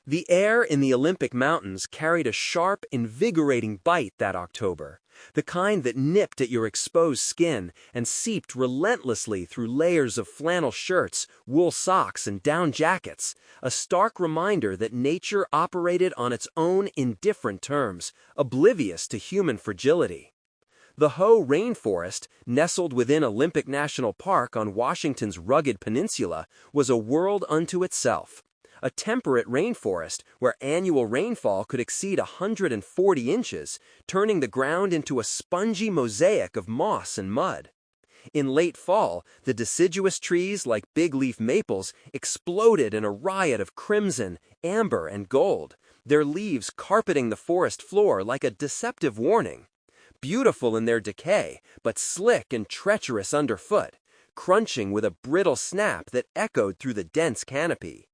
The air in the Olympic Mountains carried a sharp, invigorating bite that October, the kind that nipped at your exposed skin and seeped relentlessly through layers of flannel shirts, wool socks, and down jackets, a stark reminder that nature operated on its own indifferent terms, oblivious to human fragility. The Hoh rainforest, nestled within Olympic National Park on Washington's rugged peninsula, was a world unto itself. A temperate rainforest where annual rainfall could exceed 140 inches, turning the ground into a spongy mosaic of moss and mud. In late fall, the deciduous trees, like big-leaf maples, exploded in a riot of crimson, amber, and gold, their leaves carpeting the forest floor like a deceptive warning. Beautiful in their decay, but slick and treacherous underfoot, crunching with a brittle snap that echoed through the dense canopy.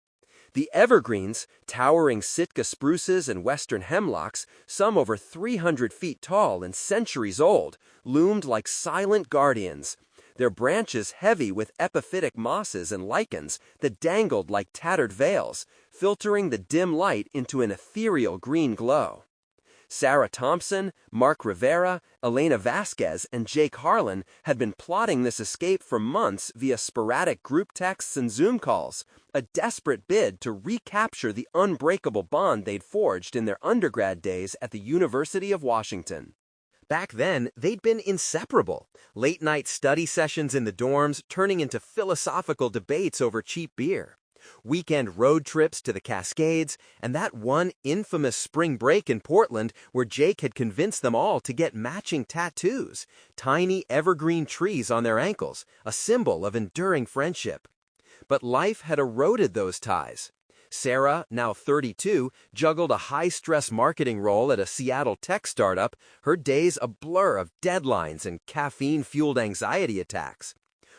The evergreens, towering Sitka spruces and western hemlocks, some over 300 feet tall and centuries old, loomed like silent guardians, their branches heavy with epiphytic mosses and lichens that dangled like tattered veils, filtering the dim light into an ethereal green glow. Sarah Thompson, Mark Rivera, Elena Vasquez, and Jake Harlan had been plotting this escape for months via sporadic group texts and Zoom calls, a desperate bid to recapture the unbreakable bond they'd forged in their undergrad days at the University of Washington. Back then, they'd been inseparable, late-night study sessions in the dorms turning into philosophical debates over cheap beer. Weekend road trips to the Cascades, and that one infamous spring break in Portland where Jake had convinced them all to get matching tattoos, tiny evergreen trees on their ankles, a symbol of enduring friendship. But life had eroded those ties. Sarah, now 32, juggled a high-stress marketing role at a Seattle tech startup, her days a blur of deadlines and caffeine-fueled anxiety attacks.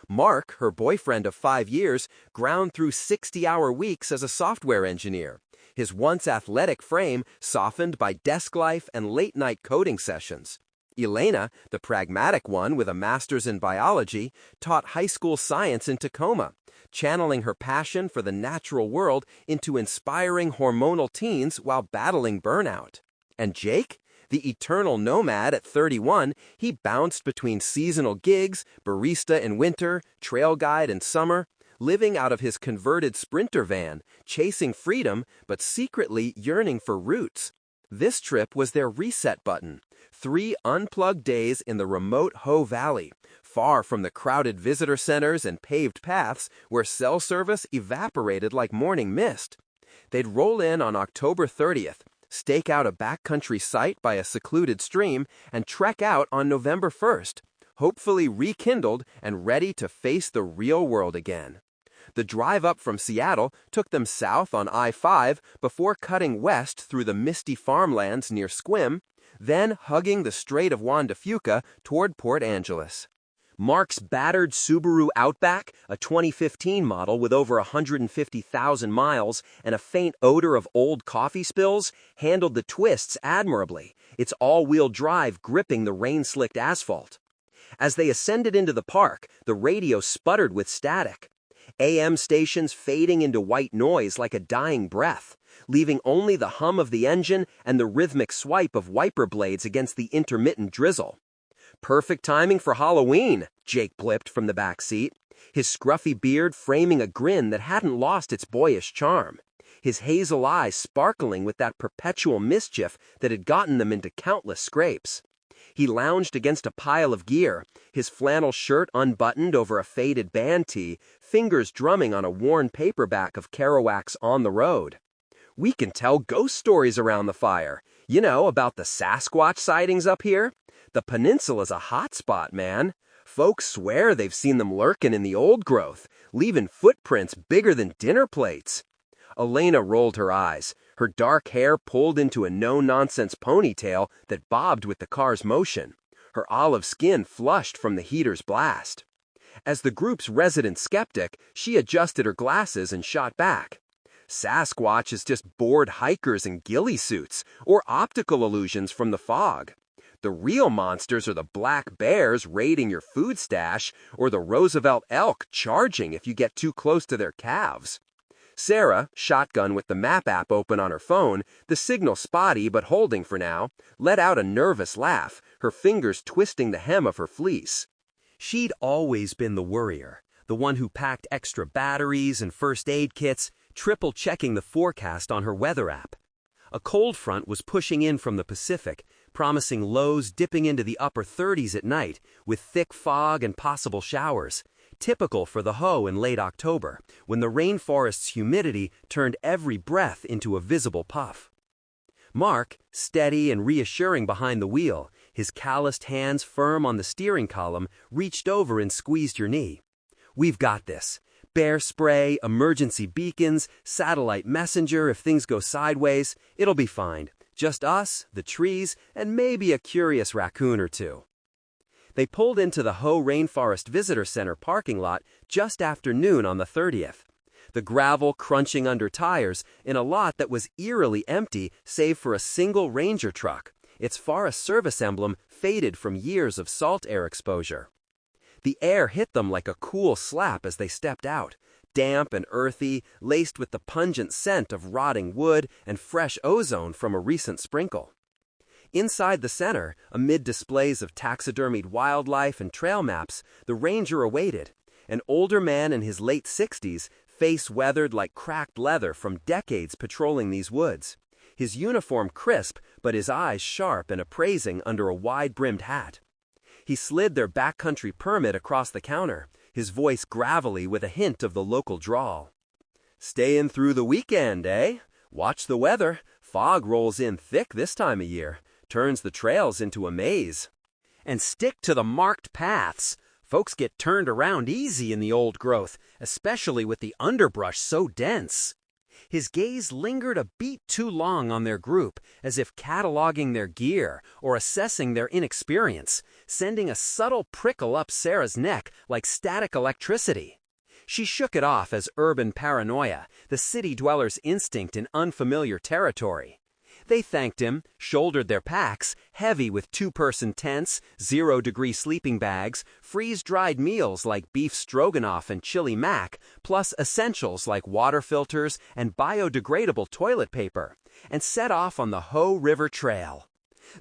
Mark, her boyfriend of 5 years, ground through 60-hour weeks as a software engineer, his once athletic frame softened by desk life and late-night coding sessions. Elena, the pragmatic one with a master's in biology, taught high school science in Tacoma, channeling her passion for the natural world into inspiring hormonal teens while battling burnout. And Jake? The eternal nomad at 31, he bounced between seasonal gigs, barista in winter, trail guide in summer, living out of his converted Sprinter van, chasing freedom but secretly yearning for roots. This trip was their reset button. 3 unplugged days in the remote Hoh Valley, far from the crowded visitor centers and paved paths where cell service evaporated like morning mist. They'd roll in on October 30th, stake out a backcountry site by a secluded stream, and trek out on November 1st, hopefully rekindled and ready to face the real world again. The drive up from Seattle took them south on I-5 before cutting west through the misty farmlands near Sequim, then hugging the Strait of Juan de Fuca toward Port Angeles. Mark's battered Subaru Outback, a 2015 model with over 150,000 miles and a faint odor of old coffee spills, handled the twists admirably, its all-wheel drive gripping the rain-slicked asphalt. As they ascended into the park, the radio sputtered with static. AM stations fading into white noise like a dying breath, leaving only the hum of the engine and the rhythmic swipe of wiper blades against the intermittent drizzle. "Perfect timing for Halloween," Jake blipped from the back seat, his scruffy beard framing a grin that hadn't lost its boyish charm, his hazel eyes sparkling with that perpetual mischief that had gotten them into countless scrapes. He lounged against a pile of gear, his flannel shirt unbuttoned over a faded band tee, fingers drumming on a worn paperback of Kerouac's On the Road. "We can tell ghost stories around the fire. You know, about the Sasquatch sightings up here? The peninsula's a hot spot, man. Folks swear they've seen them lurking in the old growth, leaving footprints bigger than dinner plates." Elena rolled her eyes, her dark hair pulled into a no-nonsense ponytail that bobbed with the car's motion, her olive skin flushed from the heater's blast. As the group's resident skeptic, she adjusted her glasses and shot back. "Sasquatch is just bored hikers in ghillie suits, or optical illusions from the fog. The real monsters are the black bears raiding your food stash, or the Roosevelt elk charging if you get too close to their calves." Sarah, shotgun with the map app open on her phone, the signal spotty but holding for now, let out a nervous laugh, her fingers twisting the hem of her fleece. She'd always been the worrier, the one who packed extra batteries and first aid kits, triple-checking the forecast on her weather app. A cold front was pushing in from the Pacific, promising lows dipping into the upper 30s at night, with thick fog and possible showers, typical for the Ho in late October, when the rainforest's humidity turned every breath into a visible puff. Mark, steady and reassuring behind the wheel, his calloused hands firm on the steering column, reached over and squeezed your knee. "We've got this. Bear spray, emergency beacons, satellite messenger if things go sideways. It'll be fine. Just us, the trees, and maybe a curious raccoon or two." They pulled into the Ho Rainforest Visitor Center parking lot just after noon on the 30th. The gravel crunching under tires in a lot that was eerily empty save for a single Ranger truck, its Forest Service emblem faded from years of salt air exposure. The air hit them like a cool slap as they stepped out, damp and earthy, laced with the pungent scent of rotting wood and fresh ozone from a recent sprinkle. Inside the center, amid displays of taxidermied wildlife and trail maps, the ranger awaited, an older man in his late 60s, face weathered like cracked leather from decades patrolling these woods, his uniform crisp but his eyes sharp and appraising under a wide-brimmed hat. He slid their backcountry permit across the counter, his voice gravelly with a hint of the local drawl. "Staying through the weekend, eh? Watch the weather. Fog rolls in thick this time of year, turns the trails into a maze. And stick to the marked paths. Folks get turned around easy in the old growth, especially with the underbrush so dense." His gaze lingered a beat too long on their group, as if cataloging their gear or assessing their inexperience, sending a subtle prickle up Sarah's neck like static electricity. She shook it off as urban paranoia, the city dweller's instinct in unfamiliar territory. They thanked him, shouldered their packs, heavy with two-person tents, 0-degree sleeping bags, freeze-dried meals like beef stroganoff and chili mac, plus essentials like water filters and biodegradable toilet paper, and set off on the Ho River Trail.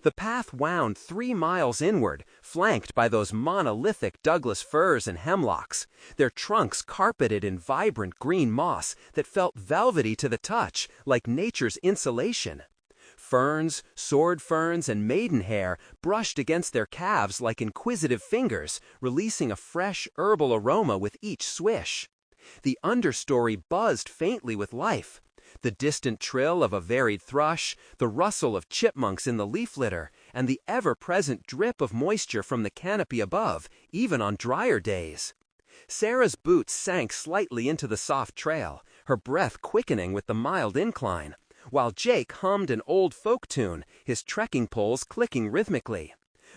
The path wound 3 miles inward, flanked by those monolithic Douglas firs and hemlocks, their trunks carpeted in vibrant green moss that felt velvety to the touch, like nature's insulation. Ferns, sword ferns, and maidenhair brushed against their calves like inquisitive fingers, releasing a fresh herbal aroma with each swish. The understory buzzed faintly with life. The distant trill of a varied thrush, the rustle of chipmunks in the leaf litter, and the ever-present drip of moisture from the canopy above, even on drier days. Sarah's boots sank slightly into the soft trail, her breath quickening with the mild incline, while Jake hummed an old folk tune, his trekking poles clicking rhythmically.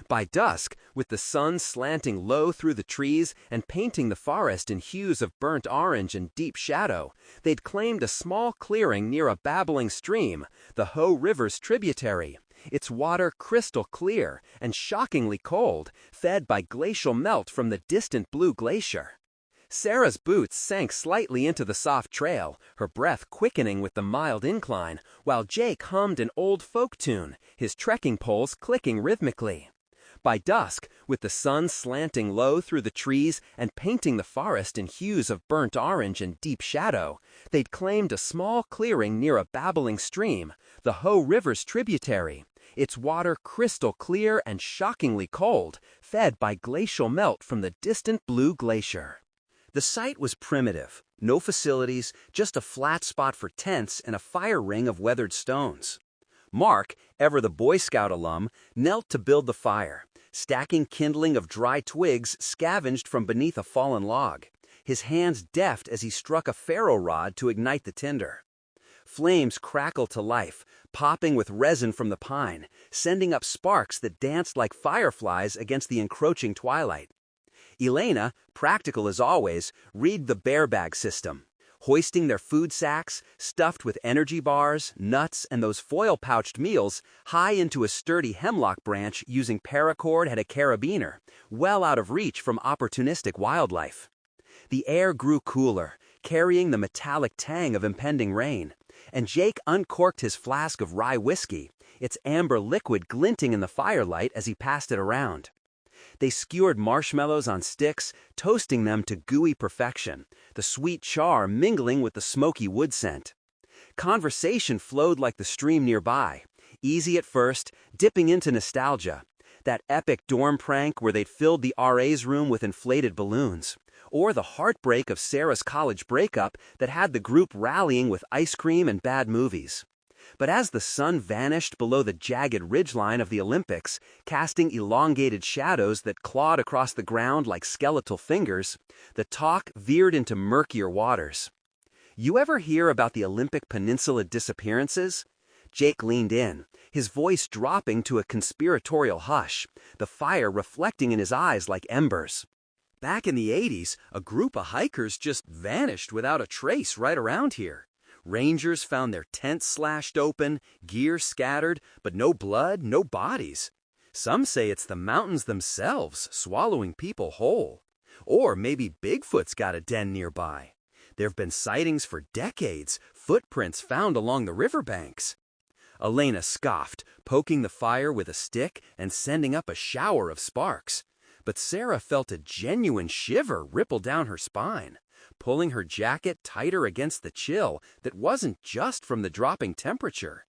By dusk, with the sun slanting low through the trees and painting the forest in hues of burnt orange and deep shadow, they'd claimed a small clearing near a babbling stream, the Ho River's tributary, its water crystal clear and shockingly cold, fed by glacial melt from the distant blue glacier. Sarah's boots sank slightly into the soft trail, her breath quickening with the mild incline, while Jake hummed an old folk tune, his trekking poles clicking rhythmically. By dusk, with the sun slanting low through the trees and painting the forest in hues of burnt orange and deep shadow, they'd claimed a small clearing near a babbling stream, the Ho River's tributary, its water crystal clear and shockingly cold, fed by glacial melt from the distant blue glacier. The site was primitive, no facilities, just a flat spot for tents and a fire ring of weathered stones. Mark, ever the Boy Scout alum, knelt to build the fire, stacking kindling of dry twigs scavenged from beneath a fallen log, his hands deft as he struck a ferro rod to ignite the tinder. Flames crackled to life, popping with resin from the pine, sending up sparks that danced like fireflies against the encroaching twilight. Elena, practical as always, rigged the bear bag system, hoisting their food sacks, stuffed with energy bars, nuts, and those foil-pouched meals, high into a sturdy hemlock branch using paracord and a carabiner, well out of reach from opportunistic wildlife. The air grew cooler, carrying the metallic tang of impending rain, and Jake uncorked his flask of rye whiskey, its amber liquid glinting in the firelight as he passed it around. They skewered marshmallows on sticks, toasting them to gooey perfection, the sweet char mingling with the smoky wood scent. Conversation flowed like the stream nearby, easy at first, dipping into nostalgia. That epic dorm prank where they'd filled the RA's room with inflated balloons, or the heartbreak of Sarah's college breakup that had the group rallying with ice cream and bad movies. But as the sun vanished below the jagged ridgeline of the Olympics, casting elongated shadows that clawed across the ground like skeletal fingers, the talk veered into murkier waters. "You ever hear about the Olympic Peninsula disappearances?" Jake leaned in, his voice dropping to a conspiratorial hush, the fire reflecting in his eyes like embers. "Back in the 80s, a group of hikers just vanished without a trace right around here. Rangers found their tents slashed open, gear scattered, but no blood, no bodies. Some say it's the mountains themselves swallowing people whole. Or maybe Bigfoot's got a den nearby. There've been sightings for decades, footprints found along the riverbanks." Elena scoffed, poking the fire with a stick and sending up a shower of sparks. But Sarah felt a genuine shiver ripple down her spine, pulling her jacket tighter against the chill that wasn't just from the dropping temperature.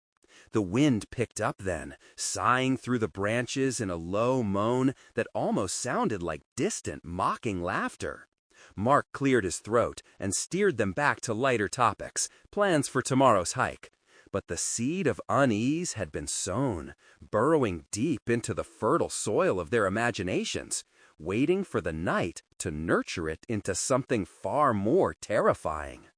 The wind picked up then, sighing through the branches in a low moan that almost sounded like distant, mocking laughter. Mark cleared his throat and steered them back to lighter topics, plans for tomorrow's hike. But the seed of unease had been sown, burrowing deep into the fertile soil of their imaginations, waiting for the night to nurture it into something far more terrifying.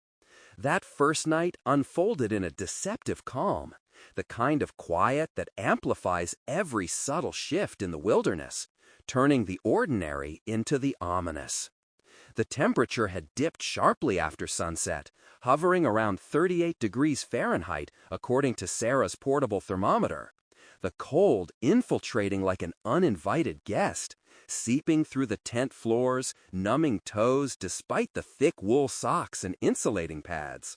That first night unfolded in a deceptive calm, the kind of quiet that amplifies every subtle shift in the wilderness, turning the ordinary into the ominous. The temperature had dipped sharply after sunset, hovering around 38 degrees Fahrenheit, according to Sarah's portable thermometer. The cold infiltrating like an uninvited guest, seeping through the tent floors, numbing toes despite the thick wool socks and insulating pads.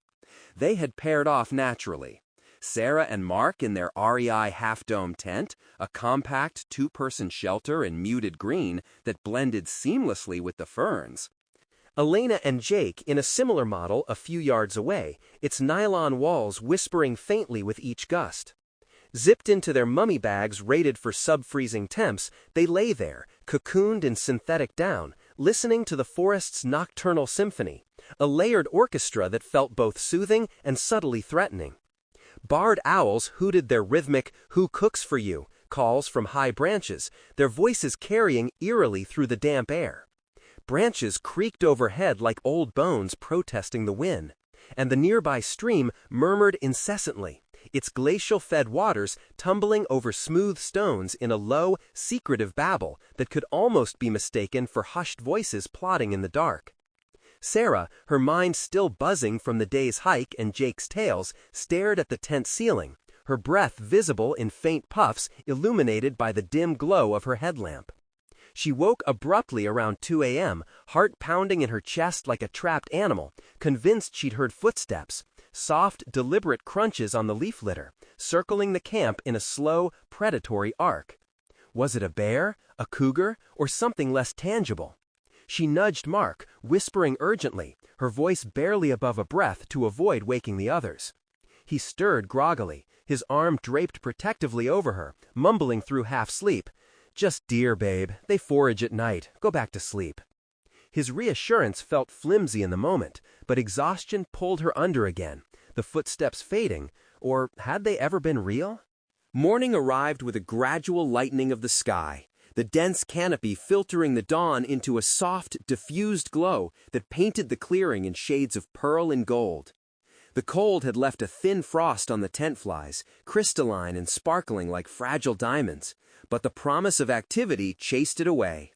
They had paired off naturally. Sarah and Mark in their REI half-dome tent, a compact two-person shelter in muted green that blended seamlessly with the ferns. Elena and Jake in a similar model a few yards away, its nylon walls whispering faintly with each gust. Zipped into their mummy bags rated for sub-freezing temps, they lay there, cocooned in synthetic down, listening to the forest's nocturnal symphony, a layered orchestra that felt both soothing and subtly threatening. Barred owls hooted their rhythmic "Who cooks for you?" calls from high branches, their voices carrying eerily through the damp air. Branches creaked overhead like old bones protesting the wind, and the nearby stream murmured incessantly, its glacial-fed waters tumbling over smooth stones in a low, secretive babble that could almost be mistaken for hushed voices plotting in the dark. Sarah, her mind still buzzing from the day's hike and Jake's tales, stared at the tent ceiling, her breath visible in faint puffs illuminated by the dim glow of her headlamp. She woke abruptly around 2 a.m., heart pounding in her chest like a trapped animal, convinced she'd heard footsteps, soft, deliberate crunches on the leaf litter, circling the camp in a slow, predatory arc. Was it a bear, a cougar, or something less tangible? She nudged Mark, whispering urgently, her voice barely above a breath to avoid waking the others. He stirred groggily, his arm draped protectively over her, mumbling through half-sleep, "Just deer, babe. They forage at night. Go back to sleep." His reassurance felt flimsy in the moment, but exhaustion pulled her under again, the footsteps fading, or had they ever been real? Morning arrived with a gradual lightening of the sky, the dense canopy filtering the dawn into a soft, diffused glow that painted the clearing in shades of pearl and gold. The cold had left a thin frost on the tent flies, crystalline and sparkling like fragile diamonds, but the promise of activity chased it away.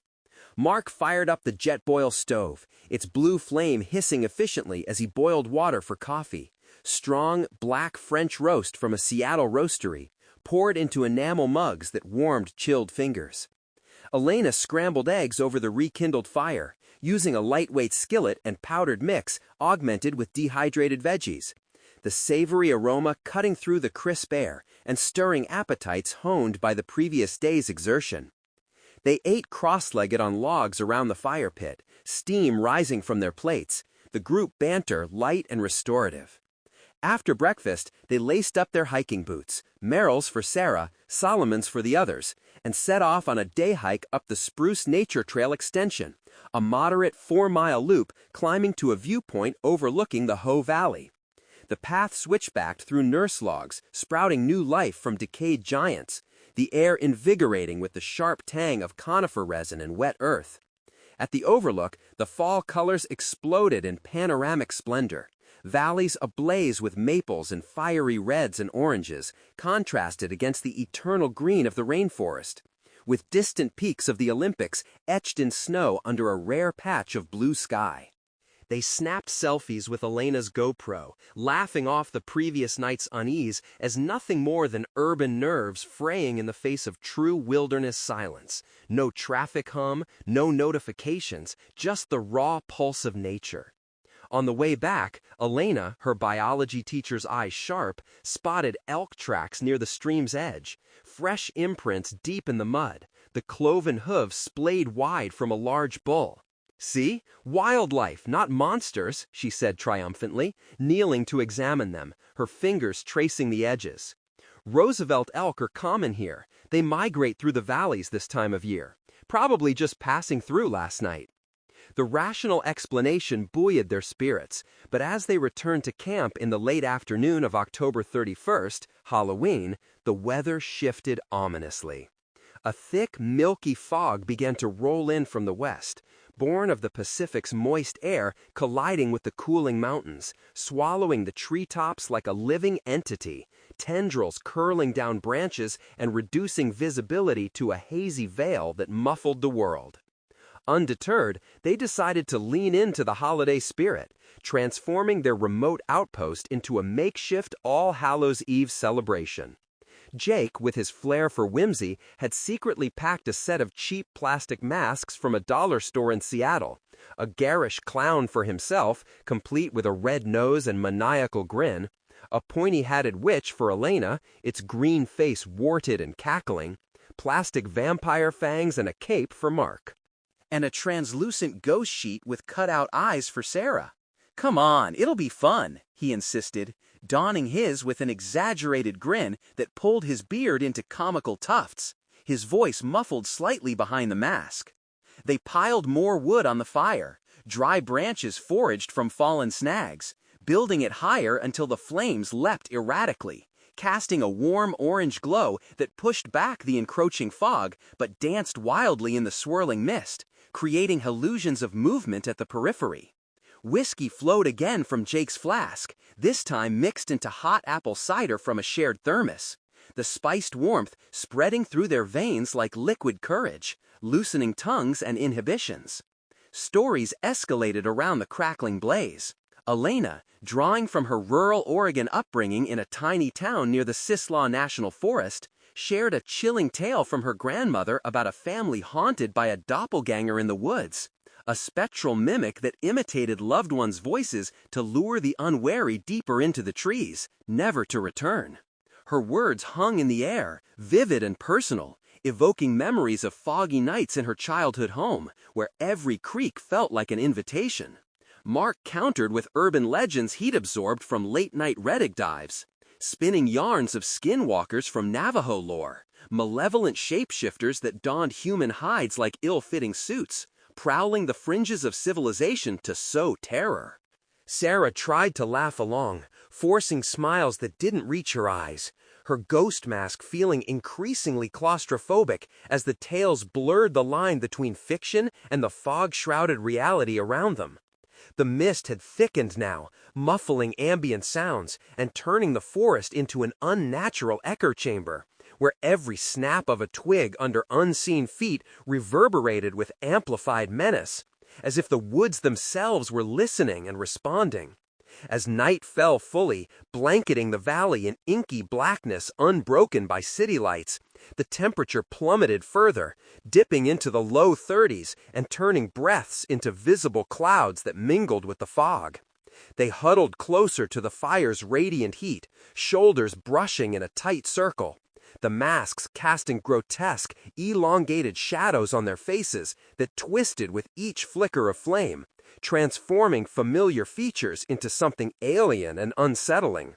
Mark fired up the jet-boil stove, its blue flame hissing efficiently as he boiled water for coffee. Strong, black French roast from a Seattle roastery, poured into enamel mugs that warmed chilled fingers. Elena scrambled eggs over the rekindled fire, using a lightweight skillet and powdered mix augmented with dehydrated veggies. The savory aroma cutting through the crisp air and stirring appetites honed by the previous day's exertion. They ate cross-legged on logs around the fire pit, steam rising from their plates, the group banter light and restorative. After breakfast, they laced up their hiking boots, Merrill's for Sarah, Solomon's for the others, and set off on a day hike up the Spruce Nature Trail extension, a moderate 4-mile loop climbing to a viewpoint overlooking the Hoh Valley. The path switchbacked through nurse logs, sprouting new life from decayed giants, the air invigorating with the sharp tang of conifer resin and wet earth. At the overlook, the fall colors exploded in panoramic splendor. Valleys ablaze with maples and fiery reds and oranges, contrasted against the eternal green of the rainforest, with distant peaks of the Olympics etched in snow under a rare patch of blue sky. They snapped selfies with Elena's GoPro, laughing off the previous night's unease as nothing more than urban nerves fraying in the face of true wilderness silence. No traffic hum, no notifications, just the raw pulse of nature. On the way back, Elena, her biology teacher's eyes sharp, spotted elk tracks near the stream's edge, fresh imprints deep in the mud, the cloven hooves splayed wide from a large bull. "See? Wildlife, not monsters," she said triumphantly, kneeling to examine them, her fingers tracing the edges. "Roosevelt elk are common here. They migrate through the valleys this time of year. Probably just passing through last night." The rational explanation buoyed their spirits, but as they returned to camp in the late afternoon of October 31st, Halloween, the weather shifted ominously. A thick, milky fog began to roll in from the west, born of the Pacific's moist air colliding with the cooling mountains, swallowing the treetops like a living entity, tendrils curling down branches and reducing visibility to a hazy veil that muffled the world. Undeterred, they decided to lean into the holiday spirit, transforming their remote outpost into a makeshift All Hallows Eve celebration. Jake, with his flair for whimsy, had secretly packed a set of cheap plastic masks from a dollar store in Seattle, a garish clown for himself, complete with a red nose and maniacal grin, a pointy-hatted witch for Elena, its green face warted and cackling, plastic vampire fangs and a cape for Mark, and a translucent ghost sheet with cutout eyes for Sarah. "Come on, it'll be fun," he insisted, donning his with an exaggerated grin that pulled his beard into comical tufts, his voice muffled slightly behind the mask. They piled more wood on the fire, dry branches foraged from fallen snags, building it higher until the flames leapt erratically, casting a warm orange glow that pushed back the encroaching fog but danced wildly in the swirling mist, creating illusions of movement at the periphery. Whiskey flowed again from Jake's flask, this time mixed into hot apple cider from a shared thermos, the spiced warmth spreading through their veins like liquid courage, loosening tongues and inhibitions. Stories escalated around the crackling blaze. Elena, drawing from her rural Oregon upbringing in a tiny town near the Sislaw National Forest, shared a chilling tale from her grandmother about a family haunted by a doppelganger in the woods, a spectral mimic that imitated loved ones' voices to lure the unwary deeper into the trees, never to return. Her words hung in the air, vivid and personal, evoking memories of foggy nights in her childhood home, where every creak felt like an invitation. Mark countered with urban legends he'd absorbed from late-night Reddick dives, spinning yarns of skinwalkers from Navajo lore, malevolent shapeshifters that donned human hides like ill-fitting suits, prowling the fringes of civilization to sow terror. Sarah tried to laugh along, forcing smiles that didn't reach her eyes, her ghost mask feeling increasingly claustrophobic as the tales blurred the line between fiction and the fog-shrouded reality around them. The mist had thickened now, muffling ambient sounds and turning the forest into an unnatural echo chamber, where every snap of a twig under unseen feet reverberated with amplified menace, as if the woods themselves were listening and responding. As night fell fully, blanketing the valley in inky blackness unbroken by city lights, the temperature plummeted further, dipping into the low 30s and turning breaths into visible clouds that mingled with the fog. They huddled closer to the fire's radiant heat, shoulders brushing in a tight circle, the masks casting grotesque, elongated shadows on their faces that twisted with each flicker of flame, transforming familiar features into something alien and unsettling.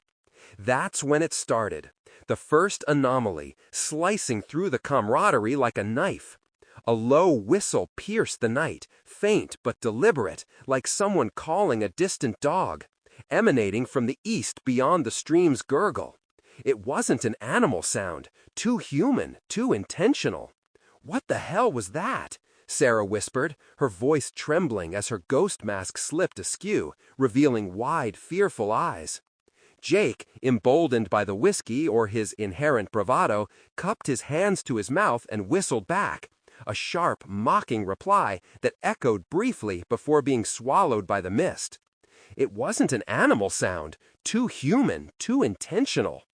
That's when it started, the first anomaly, slicing through the camaraderie like a knife. A low whistle pierced the night, faint but deliberate, like someone calling a distant dog, emanating from the east beyond the stream's gurgle. It wasn't an animal sound, too human, too intentional. "What the hell was that?" Sarah whispered, her voice trembling as her ghost mask slipped askew, revealing wide, fearful eyes. Jake, emboldened by the whiskey or his inherent bravado, cupped his hands to his mouth and whistled back, a sharp, mocking reply that echoed briefly before being swallowed by the mist. It wasn't an animal sound, too human, too intentional.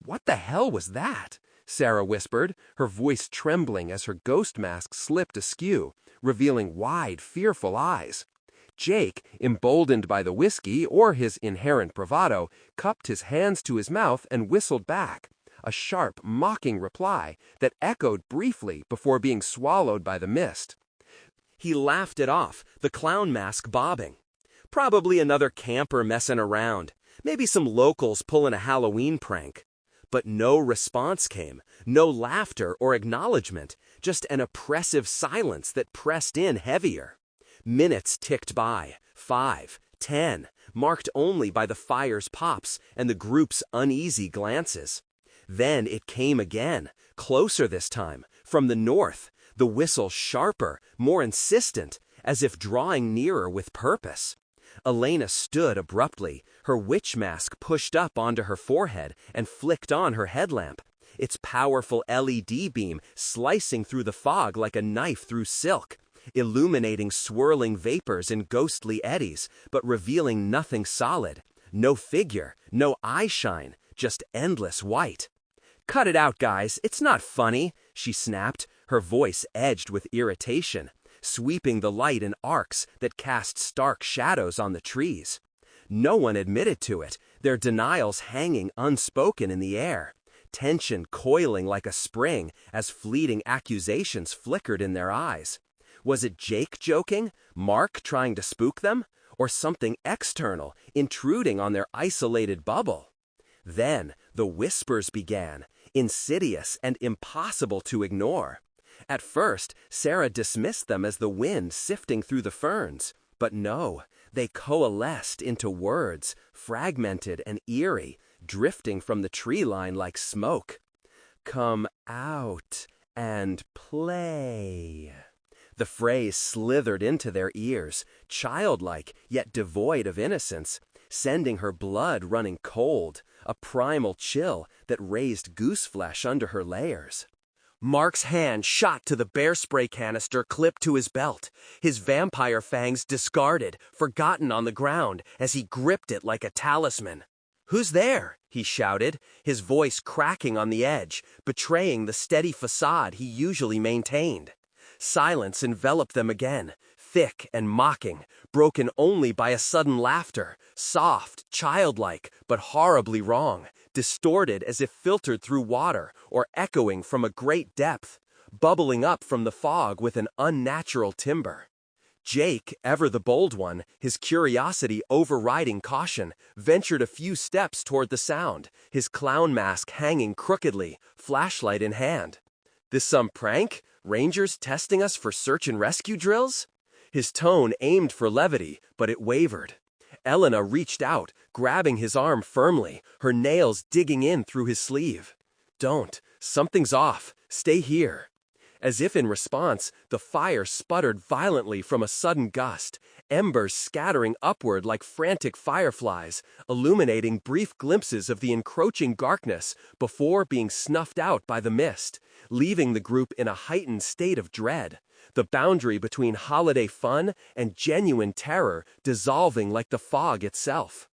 "What the hell was that?" Sarah whispered, her voice trembling as her ghost mask slipped askew, revealing wide, fearful eyes. Jake, emboldened by the whiskey or his inherent bravado, cupped his hands to his mouth and whistled back, a sharp, mocking reply that echoed briefly before being swallowed by the mist. He laughed it off, the clown mask bobbing. Probably another camper messing around, maybe some locals pulling a Halloween prank. But no response came, no laughter or acknowledgement, just an oppressive silence that pressed in heavier. Minutes ticked by, 5, 10, marked only by the fire's pops and the group's uneasy glances. Then it came again, closer this time, from the north, the whistle sharper, more insistent, as if drawing nearer with purpose. Elena stood abruptly, her witch mask pushed up onto her forehead and flicked on her headlamp, its powerful LED beam slicing through the fog like a knife through silk, illuminating swirling vapors in ghostly eddies, but revealing nothing solid, no figure, no eye shine, just endless white. "Cut it out, guys, it's not funny," she snapped, her voice edged with irritation, sweeping the light in arcs that cast stark shadows on the trees. No one admitted to it, their denials hanging unspoken in the air, tension coiling like a spring as fleeting accusations flickered in their eyes. Was it Jake joking, Mark trying to spook them, or something external intruding on their isolated bubble? Then the whispers began, insidious and impossible to ignore. At first, Sarah dismissed them as the wind sifting through the ferns, but no, they coalesced into words, fragmented and eerie, drifting from the tree line like smoke. "Come out and play." The phrase slithered into their ears, childlike yet devoid of innocence, sending her blood running cold, a primal chill that raised gooseflesh under her layers. Mark's hand shot to the bear spray canister clipped to his belt, his vampire fangs discarded, forgotten on the ground as he gripped it like a talisman. "Who's there?" he shouted, his voice cracking on the edge, betraying the steady facade he usually maintained. Silence enveloped them again, thick and mocking, broken only by a sudden laughter, soft, childlike, but horribly wrong, distorted as if filtered through water or echoing from a great depth, bubbling up from the fog with an unnatural timbre. Jake, ever the bold one, his curiosity overriding caution, ventured a few steps toward the sound, his clown mask hanging crookedly, flashlight in hand. "This some prank? Rangers testing us for search and rescue drills?" His tone aimed for levity, but it wavered. Elena reached out, grabbing his arm firmly, her nails digging in through his sleeve. "Don't. Something's off. Stay here." As if in response, the fire sputtered violently from a sudden gust, embers scattering upward like frantic fireflies, illuminating brief glimpses of the encroaching darkness before being snuffed out by the mist, leaving the group in a heightened state of dread, the boundary between holiday fun and genuine terror dissolving like the fog itself.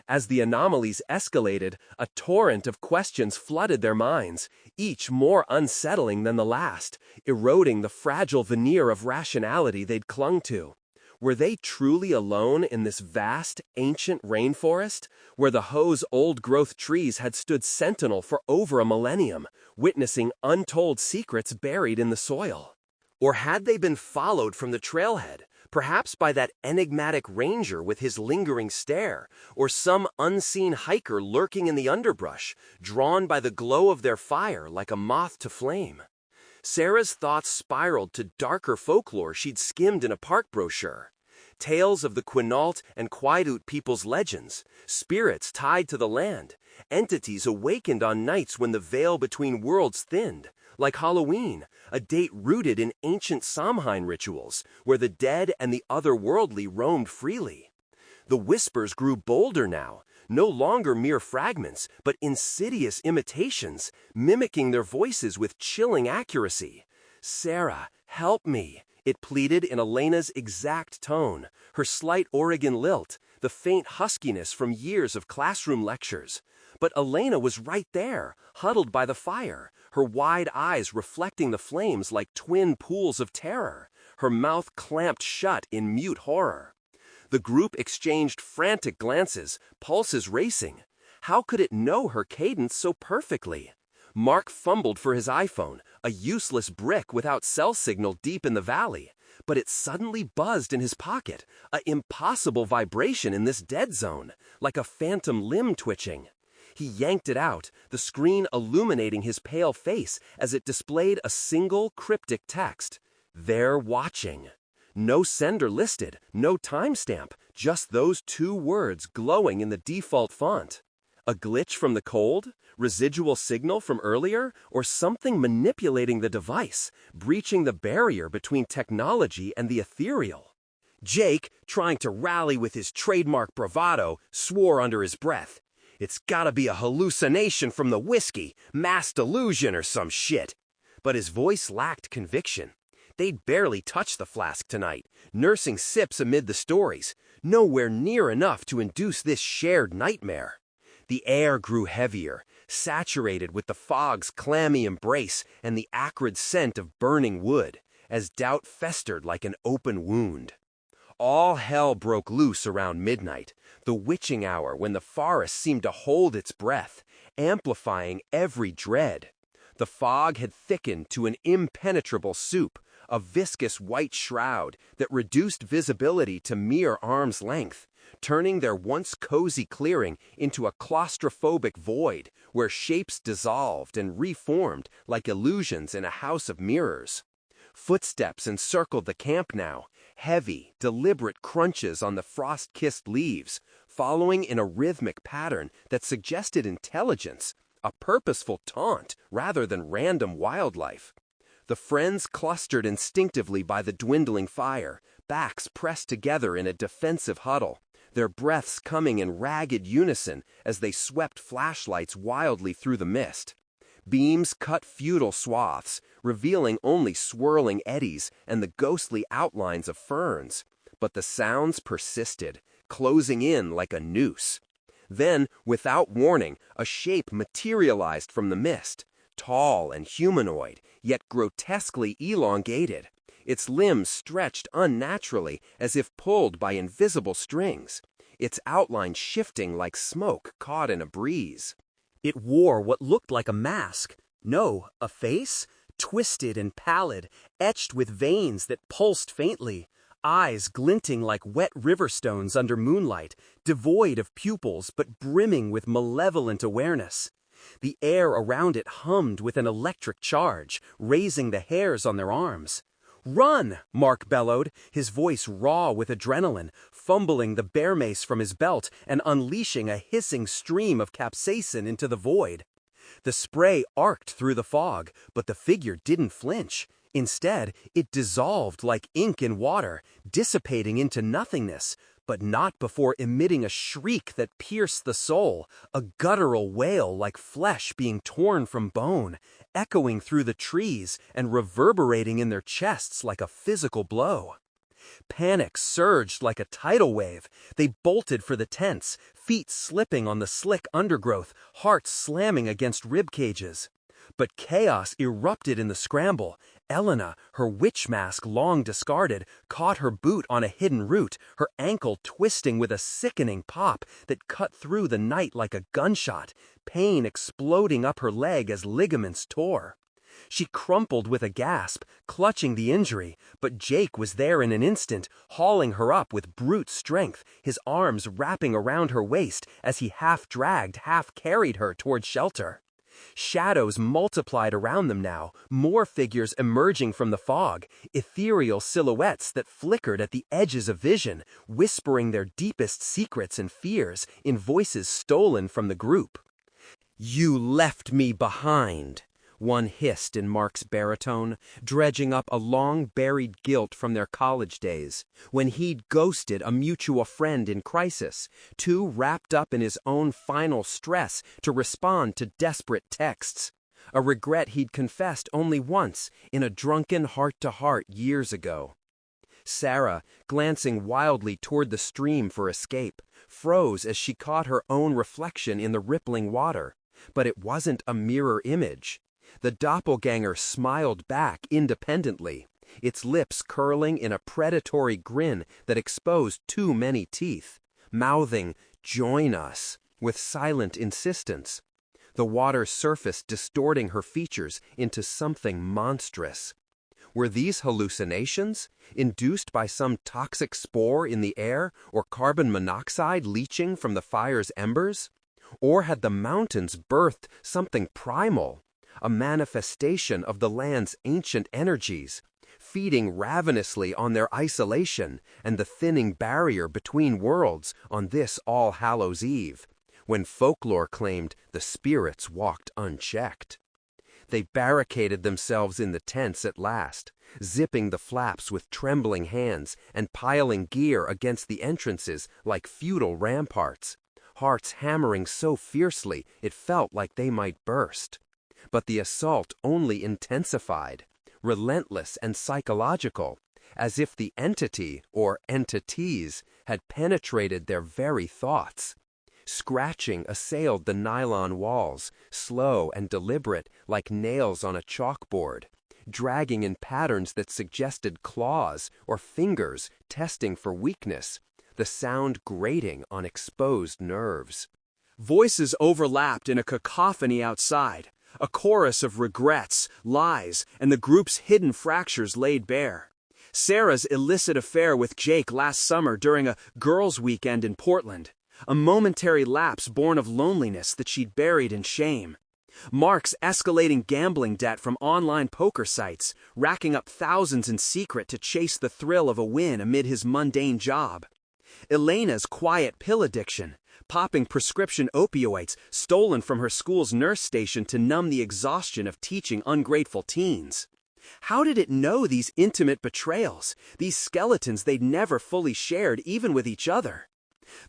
As the anomalies escalated, a torrent of questions flooded their minds, each more unsettling than the last, eroding the fragile veneer of rationality they'd clung to. Were they truly alone in this vast, ancient rainforest, where the Ho's old-growth trees had stood sentinel for over a millennium, witnessing untold secrets buried in the soil? Or had they been followed from the trailhead, perhaps by that enigmatic ranger with his lingering stare, or some unseen hiker lurking in the underbrush, drawn by the glow of their fire like a moth to flame? Sarah's thoughts spiraled to darker folklore she'd skimmed in a park brochure. Tales of the Quinault and Quaidoot people's legends, spirits tied to the land, entities awakened on nights when the veil between worlds thinned, like Halloween, a date rooted in ancient Samhain rituals, where the dead and the otherworldly roamed freely. The whispers grew bolder now, no longer mere fragments, but insidious imitations, mimicking their voices with chilling accuracy. "Sarah, help me," it pleaded in Elena's exact tone, her slight Oregon lilt, the faint huskiness from years of classroom lectures. But Elena was right there, huddled by the fire, her wide eyes reflecting the flames like twin pools of terror, her mouth clamped shut in mute horror. The group exchanged frantic glances, pulses racing. How could it know her cadence so perfectly? Mark fumbled for his iPhone, a useless brick without cell signal deep in the valley, but it suddenly buzzed in his pocket, an impossible vibration in this dead zone, like a phantom limb twitching. He yanked it out, the screen illuminating his pale face as it displayed a single cryptic text: "They're watching." No sender listed, no timestamp, just those two words glowing in the default font. A glitch from the cold? Residual signal from earlier? Or something manipulating the device, breaching the barrier between technology and the ethereal? Jake, trying to rally with his trademark bravado, swore under his breath. "It's gotta be a hallucination from the whiskey, mass delusion or some shit." But his voice lacked conviction. They'd barely touched the flask tonight, nursing sips amid the stories, nowhere near enough to induce this shared nightmare. The air grew heavier, saturated with the fog's clammy embrace and the acrid scent of burning wood, as doubt festered like an open wound. All hell broke loose around midnight, the witching hour when the forest seemed to hold its breath, amplifying every dread. The fog had thickened to an impenetrable soup, a viscous white shroud that reduced visibility to mere arm's length, turning their once cozy clearing into a claustrophobic void where shapes dissolved and reformed like illusions in a house of mirrors. Footsteps encircled the camp now, heavy, deliberate crunches on the frost-kissed leaves, following in a rhythmic pattern that suggested intelligence, a purposeful taunt rather than random wildlife. The friends clustered instinctively by the dwindling fire, backs pressed together in a defensive huddle, their breaths coming in ragged unison as they swept flashlights wildly through the mist. Beams cut futile swaths, revealing only swirling eddies and the ghostly outlines of ferns. But the sounds persisted, closing in like a noose. Then, without warning, a shape materialized from the mist, tall and humanoid, yet grotesquely elongated, its limbs stretched unnaturally as if pulled by invisible strings, its outline shifting like smoke caught in a breeze. It wore what looked like a mask. No, a face? Twisted and pallid, etched with veins that pulsed faintly, eyes glinting like wet river stones under moonlight, devoid of pupils but brimming with malevolent awareness. The air around it hummed with an electric charge, raising the hairs on their arms. "Run!" Mark bellowed, his voice raw with adrenaline, fumbling the bear mace from his belt and unleashing a hissing stream of capsaicin into the void. The spray arced through the fog, but the figure didn't flinch. Instead, it dissolved like ink in water, dissipating into nothingness, but not before emitting a shriek that pierced the soul, a guttural wail like flesh being torn from bone, echoing through the trees and reverberating in their chests like a physical blow. Panic surged like a tidal wave. They bolted for the tents, feet slipping on the slick undergrowth, hearts slamming against rib cages. But chaos erupted in the scramble. Elena, her witch mask long discarded, caught her boot on a hidden root, her ankle twisting with a sickening pop that cut through the night like a gunshot, pain exploding up her leg as ligaments tore. She crumpled with a gasp, clutching the injury, but Jake was there in an instant, hauling her up with brute strength, his arms wrapping around her waist as he half-dragged, half-carried her toward shelter. Shadows multiplied around them now, more figures emerging from the fog, ethereal silhouettes that flickered at the edges of vision, whispering their deepest secrets and fears in voices stolen from the group. "You left me behind," one hissed in Mark's baritone, dredging up a long-buried guilt from their college days, when he'd ghosted a mutual friend in crisis, too wrapped up in his own final stress to respond to desperate texts. A regret he'd confessed only once, in a drunken heart-to-heart years ago. Sarah, glancing wildly toward the stream for escape, froze as she caught her own reflection in the rippling water. But it wasn't a mirror image. The doppelganger smiled back independently, its lips curling in a predatory grin that exposed too many teeth, mouthing, "Join us," with silent insistence. The water's surface distorting her features into something monstrous. Were these hallucinations, induced by some toxic spore in the air or carbon monoxide leaching from the fire's embers? Or had the mountains birthed something primal? A manifestation of the land's ancient energies, feeding ravenously on their isolation and the thinning barrier between worlds on this All Hallows Eve, when folklore claimed the spirits walked unchecked. They barricaded themselves in the tents at last, zipping the flaps with trembling hands and piling gear against the entrances like feudal ramparts, hearts hammering so fiercely it felt like they might burst. But the assault only intensified, relentless and psychological, as if the entity, or entities, had penetrated their very thoughts. Scratching assailed the nylon walls, slow and deliberate like nails on a chalkboard, dragging in patterns that suggested claws or fingers testing for weakness, the sound grating on exposed nerves. Voices overlapped in a cacophony outside, a chorus of regrets, lies, and the group's hidden fractures laid bare. Sarah's illicit affair with Jake last summer during a girls' weekend in Portland, a momentary lapse born of loneliness that she'd buried in shame. Mark's escalating gambling debt from online poker sites, racking up thousands in secret to chase the thrill of a win amid his mundane job. Elena's quiet pill addiction, popping prescription opioids stolen from her school's nurse station to numb the exhaustion of teaching ungrateful teens. How did it know these intimate betrayals, these skeletons they'd never fully shared even with each other?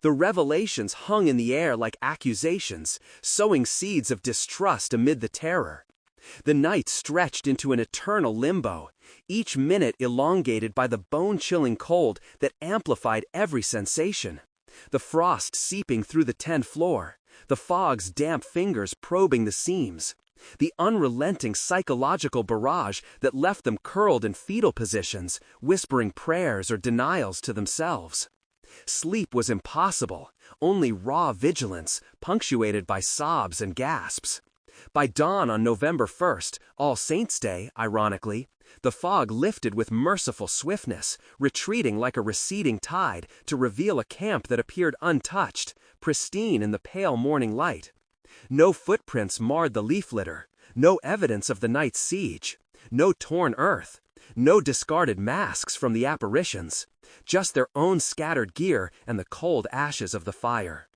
The revelations hung in the air like accusations, sowing seeds of distrust amid the terror. The night stretched into an eternal limbo, each minute elongated by the bone-chilling cold that amplified every sensation. The frost seeping through the tent floor, the fog's damp fingers probing the seams, the unrelenting psychological barrage that left them curled in fetal positions, whispering prayers or denials to themselves. Sleep was impossible, only raw vigilance, punctuated by sobs and gasps. By dawn on November 1st, All Saints' Day, ironically, the fog lifted with merciful swiftness, retreating like a receding tide to reveal a camp that appeared untouched, pristine in the pale morning light. No footprints marred the leaf litter, no evidence of the night's siege, no torn earth, no discarded masks from the apparitions, just their own scattered gear and the cold ashes of the fire.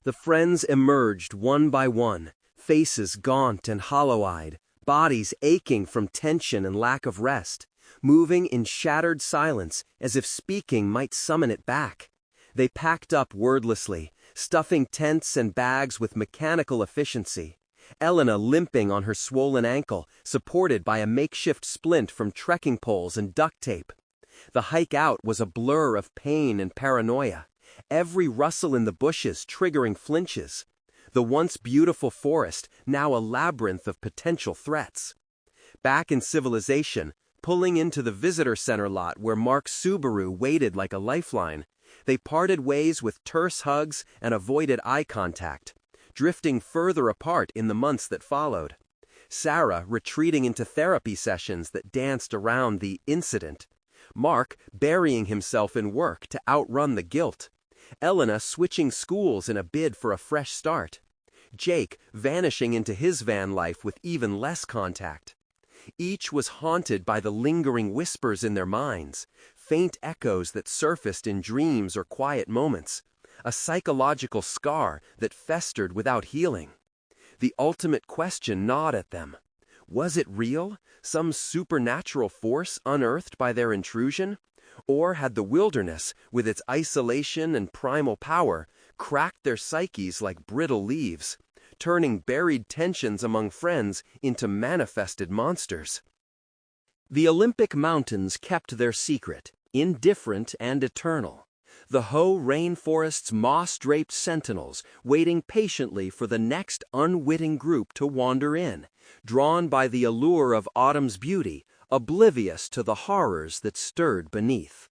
The friends emerged one by one, faces gaunt and hollow-eyed, bodies aching from tension and lack of rest, moving in shattered silence as if speaking might summon it back. They packed up wordlessly, stuffing tents and bags with mechanical efficiency. Elena limping on her swollen ankle, supported by a makeshift splint from trekking poles and duct tape. The hike out was a blur of pain and paranoia, every rustle in the bushes triggering flinches. The once beautiful forest, now a labyrinth of potential threats. Back in civilization, pulling into the visitor center lot where Mark's Subaru waited like a lifeline, they parted ways with terse hugs and avoided eye contact, drifting further apart in the months that followed. Sarah retreating into therapy sessions that danced around the incident. Mark burying himself in work to outrun the guilt. Elena switching schools in a bid for a fresh start. Jake vanishing into his van life with even less contact. Each was haunted by the lingering whispers in their minds, faint echoes that surfaced in dreams or quiet moments, a psychological scar that festered without healing. The ultimate question gnawed at them. Was it real, some supernatural force unearthed by their intrusion? Or had the wilderness, with its isolation and primal power, cracked their psyches like brittle leaves, turning buried tensions among friends into manifested monsters? The Olympic Mountains kept their secret, indifferent and eternal. The Hoh rainforest's moss-draped sentinels waiting patiently for the next unwitting group to wander in, drawn by the allure of autumn's beauty, oblivious to the horrors that stirred beneath.